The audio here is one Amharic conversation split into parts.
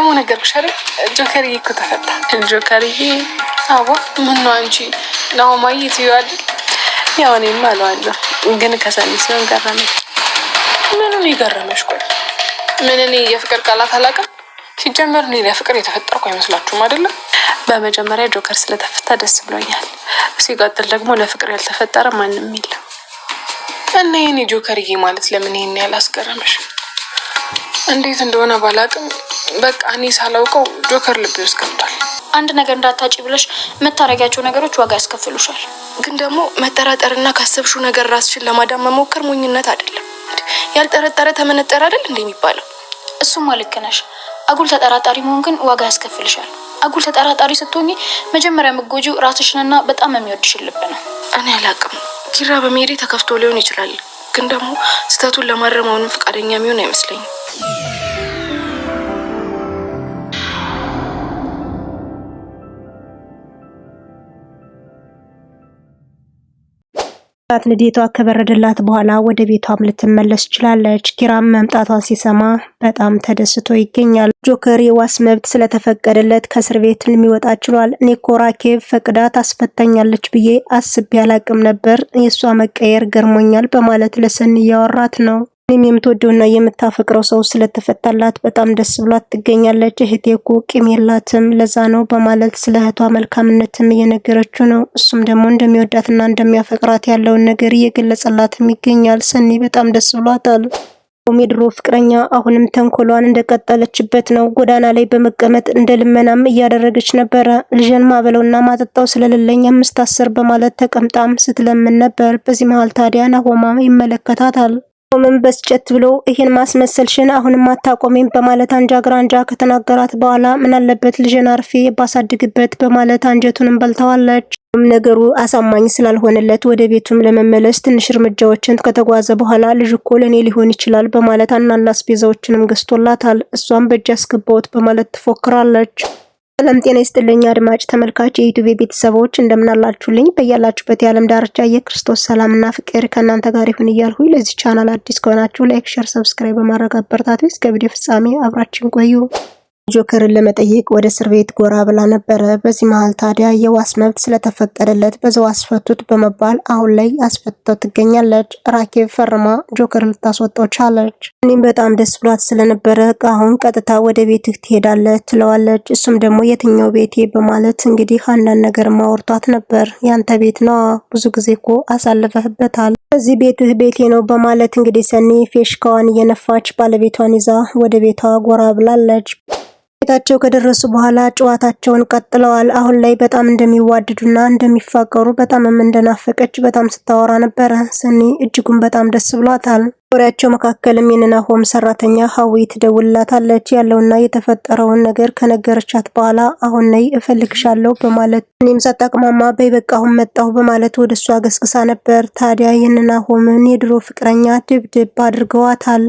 ደግሞ ነገርኩሽ አይደል ጆከርዬ እኮ ተፈታ። ጆከርዬ አዎ ምን ነው አንቺ ናሆማዬ ትይው አይደል? ያው እኔም አለዋለሁ ግን ከሰኒ ሲሆን ገረመኝ። ምኑን ይገረመሽ? ቆይ ምን እኔ የፍቅር ቃላት አላውቅም? ሲጀመር እኔ ለፍቅር የተፈጠርኩ አይመስላችሁም አይደለም? በመጀመሪያ ጆከር ስለተፈታ ደስ ብሎኛል። ሲቀጥል ደግሞ ለፍቅር ያልተፈጠረ ማንም የለም እና የኔ ጆከርዬ ማለት ለምን ይሄን ያላስገረመሽ? እንዴት እንደሆነ ባላውቅም በቃ እኔ ሳላውቀው ጆከር ልቤ ውስጥ ገብቷል። አንድ ነገር እንዳታጪ ብለሽ የምታረጊያቸው ነገሮች ዋጋ ያስከፍሉሻል። ግን ደግሞ መጠራጠርና ካሰብሽው ነገር ራስሽን ለማዳን መሞከር ሞኝነት አይደለም። ያልጠረጠረ ተመነጠረ አይደል እንደሚባለው? እሱማ ልክ ነሽ። አጉል ተጠራጣሪ መሆን ግን ዋጋ ያስከፍልሻል። አጉል ተጠራጣሪ ስትሆኚ መጀመሪያ የምትጎጂው ራስሽንና በጣም የሚወድሽን ልብ ነው። እኔ አላውቅም። ኪራ በመሄዴ ተከፍቶ ሊሆን ይችላል። ግን ደግሞ ስህተቱን ለማረም አሁንም ፈቃደኛ የሚሆን አይመስለኝም። ንዴቷ ከበረደላት በኋላ ወደ ቤቷም ልትመለስ ችላለች። ኪራም መምጣቷን ሲሰማ በጣም ተደስቶ ይገኛል። ጆከር የዋስ መብት ስለተፈቀደለት ከእስር ቤት የሚወጣ ችሏል። እኔ እኮ ራኬብ ፈቅዳ ታስፈታኛለች ብዬ አስቤ አላቅም ነበር፣ የእሷ መቀየር ገርሞኛል በማለት ለሰኒ እያወራት ነው። እኔም የምትወደውና የምታፈቅረው ሰው ስለተፈታላት በጣም ደስ ብሏት ትገኛለች። እህቴ እኮ ቂም የላትም ለዛ ነው በማለት ስለ እህቷ መልካምነትም እየነገረችው ነው። እሱም ደግሞ እንደሚወዳትና እንደሚያፈቅራት ያለውን ነገር እየገለጸላትም ይገኛል። ሰኒ በጣም ደስ ብሏታል። የድሮ ፍቅረኛ አሁንም ተንኮሏን እንደቀጠለችበት ነው። ጎዳና ላይ በመቀመጥ እንደ ልመናም እያደረገች ነበረ። ልጅን ማበለውና ማጠጣው ስለሌለኝ 5 በማለት ተቀምጣም ስትለምን ነበር። በዚህ መሃል ታዲያ ናሆማ ይመለከታታል። ምን በስጨት ብሎ ይሄን ማስመሰልሽን አሁንም አታቆሚም በማለት አንጃ ግራንጃ ከተናገራት በኋላ ምን አለበት ልጅን አርፌ ባሳድግበት በማለት አንጀቱንም በልተዋለች። ነገሩ አሳማኝ ስላልሆነለት ወደ ቤቱም ለመመለስ ትንሽ እርምጃዎችን ከተጓዘ በኋላ ልጅ እኮ ለኔ ሊሆን ይችላል በማለት አንዳንድ አስቤዛዎችንም ገዝቶላታል። እሷም በእጅ አስገባውት በማለት ትፎክራለች። ሰላም ጤና ይስጥልኝ አድማጭ ተመልካች የዩቲዩብ ቤተሰቦች እንደምናላችሁልኝ በያላችሁበት የዓለም ዳርቻ የክርስቶስ ሰላምና ፍቅር ከእናንተ ጋር ይሁን እያልኩ ለዚህ ቻናል አዲስ ከሆናችሁ ላይክ፣ ሼር፣ ሰብስክራይብ በማድረግ አበረታቱ። እስከ ቪዲዮ ፍጻሜ አብራችን ቆዩ። ጆከርን ለመጠየቅ ወደ እስር ቤት ጎራ ብላ ነበረ። በዚህ መሃል ታዲያ የዋስ መብት ስለተፈቀደለት በዛው አስፈቱት በመባል አሁን ላይ አስፈትተው ትገኛለች። ራኬብ ፈርማ ጆከር ልታስወጣው ቻለች። እኔም በጣም ደስ ብሏት ስለነበረ አሁን ቀጥታ ወደ ቤትህ ትሄዳለህ ትለዋለች። እሱም ደግሞ የትኛው ቤቴ በማለት እንግዲህ አንዳንድ ነገር ማወርቷት ነበር። ያንተ ቤት ነው፣ ብዙ ጊዜ እኮ አሳልፈህበታል፣ እዚህ ቤትህ ቤቴ ነው በማለት እንግዲህ ሰኒ ፌሽካዋን እየነፋች ባለቤቷን ይዛ ወደ ቤቷ ጎራ ብላለች። ቤታቸው ከደረሱ በኋላ ጨዋታቸውን ቀጥለዋል። አሁን ላይ በጣም እንደሚዋደዱና እንደሚፋቀሩ በጣም እንደናፈቀች በጣም ስታወራ ነበረ። ሰኒ እጅጉን በጣም ደስ ብሏታል። ወሬያቸው መካከልም የናሆም ሰራተኛ ሀዊ ትደውልላታለች። ያለውና የተፈጠረውን ነገር ከነገረቻት በኋላ አሁን ላይ እፈልግሻለሁ በማለት እኔም ሳጣቅማማ በይበቃሁን መጣሁ በማለት ወደሷ ገስግሳ ነበር። ታዲያ የናሆምን የድሮ ፍቅረኛ ድብድብ አድርገዋታል።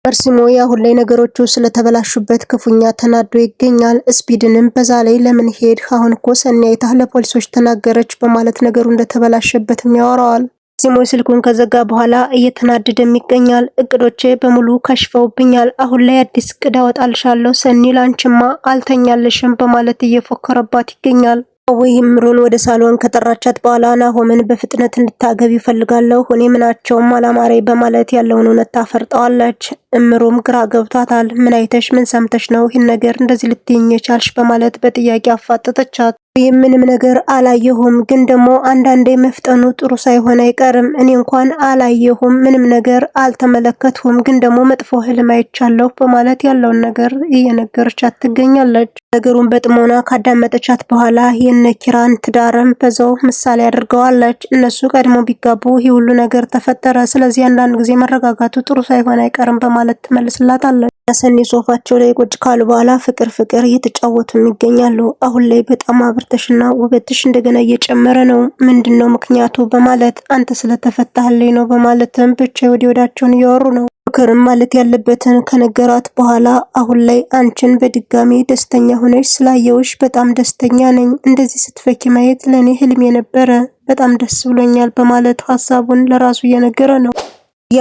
በርሲሞ አሁን ላይ ነገሮቹ ስለተበላሹበት ክፉኛ ተናዶ ይገኛል። ስፒድንም በዛ ላይ ለምን ሄድ አሁን እኮ ሰኒ አይታ ለፖሊሶች ተናገረች በማለት ነገሩ እንደተበላሸበትም ያወራዋል። ሲሞ ስልኩን ከዘጋ በኋላ እየተናደደም ይገኛል። እቅዶቼ በሙሉ ከሽፈውብኛል። አሁን ላይ አዲስ እቅድ አወጣልሻለሁ ሰኒ ላንቺማ አልተኛልሽም በማለት እየፎከረባት ይገኛል። ወይም ምሩን ወደ ሳሎን ከጠራቻት በኋላ ናሆምን በፍጥነት እንድታገቢ ይፈልጋለሁ እኔ ምናቸውም አላማሬ በማለት ያለውን እውነት ታፈርጠዋለች። እምሩም ግራ ገብቷታል። ምን አይተሽ ምን ሰምተሽ ነው ይህን ነገር እንደዚህ ልትይኝ የቻልሽ በማለት በጥያቄ አፋጠጠቻት። ይህም ምንም ነገር አላየሁም፣ ግን ደግሞ አንዳንዴ መፍጠኑ ጥሩ ሳይሆን አይቀርም። እኔ እንኳን አላየሁም፣ ምንም ነገር አልተመለከትሁም፣ ግን ደግሞ መጥፎ ህልም አይቻለሁ በማለት ያለውን ነገር እየነገረቻት ትገኛለች። ነገሩን በጥሞና ካዳመጠቻት በኋላ የነኪራን ትዳርም በዛው ምሳሌ አድርገዋለች። እነሱ ቀድሞ ቢጋቡ ይህ ሁሉ ነገር ተፈጠረ፣ ስለዚህ አንዳንድ ጊዜ መረጋጋቱ ጥሩ ሳይሆን አይቀርም በማለት ትመልስላታለች። ሰኒ ሶፋቸው ላይ ቁጭ ካሉ በኋላ ፍቅር እየተጫወቱ ይገኛሉ። አሁን ላይ በጣም አብርተሽና ውበትሽ እንደገና እየጨመረ ነው፣ ምንድነው ምክንያቱ በማለት አንተ ስለተፈታህልኝ ነው በማለትም ብቻ ወዲያቸውን እያወሩ ነው። ጆከርም ማለት ያለበትን ከነገራት በኋላ አሁን ላይ አንቺን በድጋሚ ደስተኛ ሆነሽ ስላየውሽ በጣም ደስተኛ ነኝ፣ እንደዚህ ስትፈኪ ማየት ለኔ ህልም የነበረ፣ በጣም ደስ ብሎኛል በማለት ሐሳቡን ለራሱ እየነገረ ነው።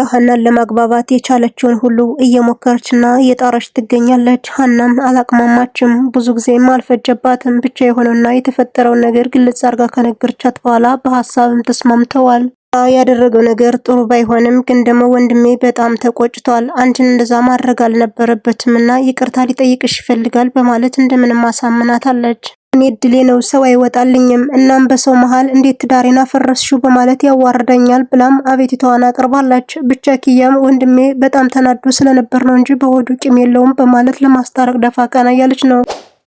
ሀናን ለማግባባት የቻለችውን ሁሉ እየሞከረችና እየጣረች ትገኛለች። ሀናም አላቅማማችም፣ ብዙ ጊዜም አልፈጀባትም። ብቻ የሆነውና የተፈጠረውን ነገር ግልጽ አርጋ ከነገረቻት በኋላ በሀሳብም ተስማምተዋል። ያደረገው ነገር ጥሩ ባይሆንም ግን ደግሞ ወንድሜ በጣም ተቆጭቷል። አንቺን እንደዛ ማድረግ አልነበረበትም እና ይቅርታ ሊጠይቅሽ ይፈልጋል በማለት እንደምንም አሳምናታለች። እኔ እድሌ ነው ሰው አይወጣልኝም፣ እናም በሰው መሃል እንዴት ትዳሬን አፈረስሽው በማለት ያዋርደኛል ብላም አቤቱታዋን አቅርባለች። ብቻ ኪያም ወንድሜ በጣም ተናዶ ስለነበር ነው እንጂ በሆዱ ቂም የለውም በማለት ለማስታረቅ ደፋ ቀና እያለች ነው።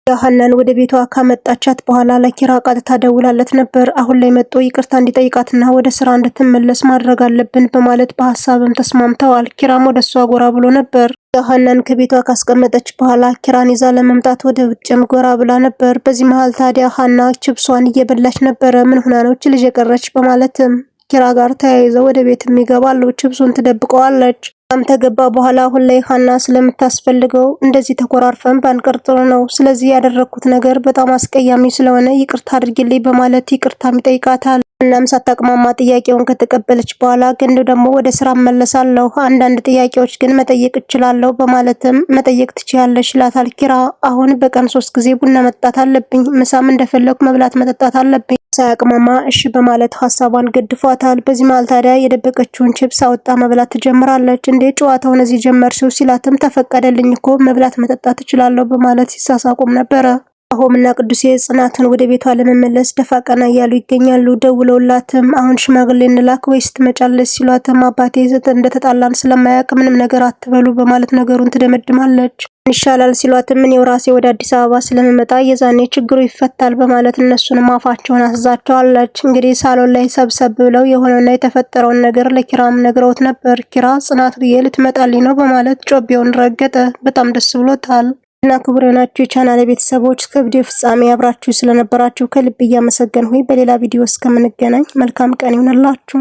ሀናን ወደ ቤቷ ካመጣቻት በኋላ ለኪራ ቀጥታ ደውላለት ነበር። አሁን ላይ መጥቶ ይቅርታ እንዲጠይቃትና ወደ ስራ እንድትመለስ ማድረግ አለብን በማለት በሀሳብም ተስማምተዋል። ኪራም ወደ እሷ ጎራ ብሎ ነበር። ሀናን ከቤቷ ካስቀመጠች በኋላ ኪራን ይዛ ለመምጣት ወደ ውጭም ጎራ ብላ ነበር። በዚህ መሃል ታዲያ ሀና ችብሷን እየበላች ነበረ። ምን ሆና ነው ልጅ የቀረች በማለትም ኪራ ጋር ተያይዘው ወደ ቤት ይገባሉ። ችብሱን ትደብቀዋለች። ተገባ በኋላ አሁን ላይ ሀና ስለምታስፈልገው እንደዚህ ተኮራርፈን ባንቀር ጥሩ ነው። ስለዚህ ያደረኩት ነገር በጣም አስቀያሚ ስለሆነ ይቅርታ አድርጊልኝ በማለት ይቅርታም ይጠይቃታል። እናም ሳታቅማማ ጥያቄውን ከተቀበለች በኋላ ግን ደግሞ ወደ ስራ መለሳለሁ፣ አንዳንድ ጥያቄዎች ግን መጠየቅ እችላለሁ በማለትም መጠየቅ ትችያለሽ ይላታል ኪራ። አሁን በቀን 3 ጊዜ ቡና መጠጣት አለብኝ፣ ምሳም እንደፈለኩ መብላት መጠጣት አለብኝ። ሳያቅማማ እሺ በማለት ሀሳቧን ገድፏታል። በዚህ መሃል ታዲያ የደበቀችውን ቺፕስ አውጣ መብላት ትጀምራለች። እንዴ ጨዋታውን እዚህ ጀመርሽው ሲላትም ተፈቀደልኝ እኮ መብላት መጠጣት እችላለሁ በማለት ሲሳሳቁም ነበረ። አሁንና ቅዱሴ ጽናትን ወደ ቤቷ ለመመለስ ደፋ ቀና እያሉ ይገኛሉ። ደውለውላትም አሁን ሽማግሌ እንላክ ወይስ ትመጫለች ሲሏትም አባቴ እንደተጣላን ስለማያውቅ ምንም ነገር አትበሉ በማለት ነገሩን ትደመድማለች። ይሻላል ሲሏትም እኔው ራሴ ወደ አዲስ አበባ ስለምመጣ የዛኔ ችግሩ ይፈታል በማለት እነሱንም አፋቸውን አስዛቸዋለች። እንግዲህ ሳሎን ላይ ሰብሰብ ብለው የሆነውና የተፈጠረውን ነገር ለኪራም ነግረውት ነበር። ኪራ ጽናት ልትመጣልኝ ነው በማለት ጮቤውን ረገጠ። በጣም ደስ ብሎታል። እና ክቡር የሆናችሁ የቻናል ቤተሰቦች እስከ ቪዲዮ ፍጻሜ አብራችሁ ስለነበራችሁ ከልብ እያመሰገንኩኝ በሌላ ቪዲዮ እስከምንገናኝ መልካም ቀን ይሁንላችሁ።